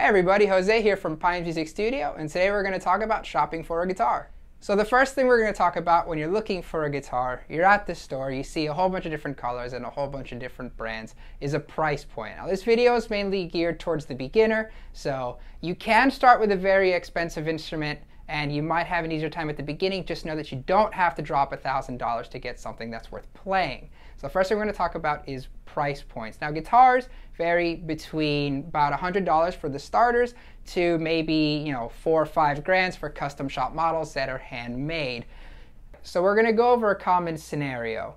everybody, Jose here from Ibanez Music Studio, and today we're going to talk about shopping for a guitar. So the first thing we're going to talk about when you're looking for a guitar, you're at the store, you see a whole bunch of different colors and a whole bunch of different brands, is a price point. Now this video is mainly geared towards the beginner, so you can start with a very expensive instrument and you might have an easier time at the beginning. Just know that you don't have to drop $1,000 to get something that's worth playing. So the first thing we're going to talk about is price points. Now guitars vary between about $100 for the starters to maybe 4 or 5 grand for custom shop models that are handmade. So we're going to go over a common scenario.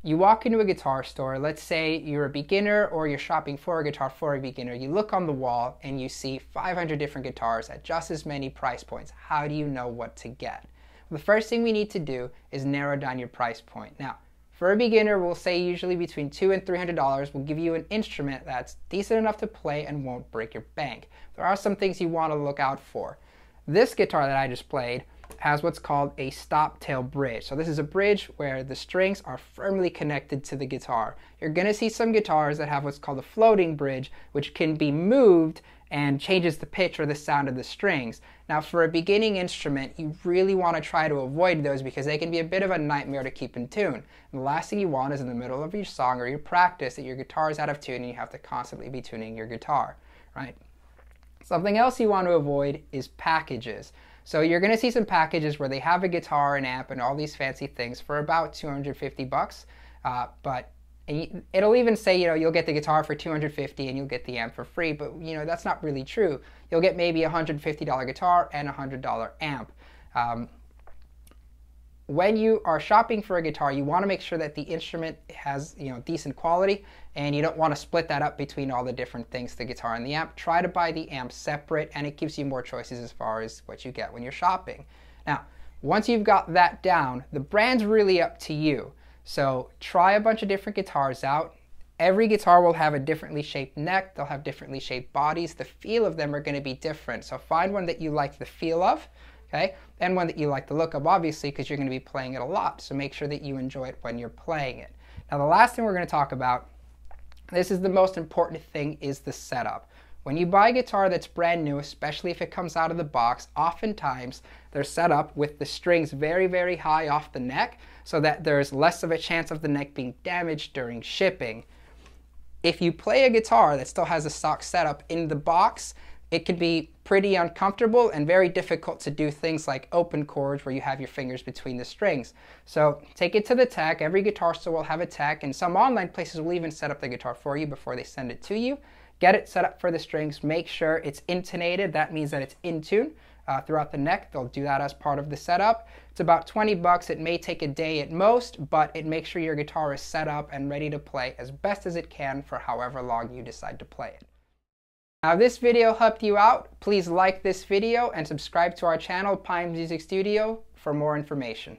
You walk into a guitar store, let's say you're a beginner or you're shopping for a guitar for a beginner. You look on the wall and you see 500 different guitars at just as many price points. How do you know what to get? Well, the first thing we need to do is narrow down your price point. Now, for a beginner, we'll say usually between $200 and $300 will give you an instrument that's decent enough to play and won't break your bank. There are some things you want to look out for. This guitar that I just played has what's called a stop tail bridge. So this is a bridge where the strings are firmly connected to the guitar. You're going to see some guitars that have what's called a floating bridge, which can be moved and changes the pitch or the sound of the strings. Now for a beginning instrument, you really want to try to avoid those because they can be a bit of a nightmare to keep in tune. And the last thing you want is in the middle of your song or your practice that your guitar is out of tune and you have to constantly be tuning your guitar, right? Something else you want to avoid is packages. So you're going to see some packages where they have a guitar, an amp, and all these fancy things for about 250 bucks. But it'll even say, you'll get the guitar for 250 and you'll get the amp for free. But, that's not really true. You'll get maybe a $150 guitar and a $100 amp. When you are shopping for a guitar, you want to make sure that the instrument has, decent quality, and you don't want to split that up between all the different things, the guitar and the amp. Try to buy the amp separate, and it gives you more choices as far as what you get when you're shopping. Now, once you've got that down, the brand's really up to you. So try a bunch of different guitars out. Every guitar will have a differently shaped neck. They'll have differently shaped bodies. The feel of them are going to be different. So find one that you like the feel of. Okay? And one that you like the look of, obviously, because you're going to be playing it a lot. So make sure that you enjoy it when you're playing it. Now the last thing we're going to talk about, this is the most important thing, is the setup. When you buy a guitar that's brand new, especially if it comes out of the box, oftentimes they're set up with the strings very, very high off the neck so that there's less of a chance of the neck being damaged during shipping. If you play a guitar that still has a stock setup in the box, it can be pretty uncomfortable and very difficult to do things like open chords where you have your fingers between the strings. So take it to the tech. Every guitar store will have a tech, and some online places will even set up the guitar for you before they send it to you. Get it set up for the strings. Make sure it's intonated. That means that it's in tune throughout the neck. They'll do that as part of the setup. It's about 20 bucks. It may take a day at most, but it makes sure your guitar is set up and ready to play as best as it can for however long you decide to play it. Now if this video helped you out, please like this video and subscribe to our channel, Ibanez Music Studio, for more information.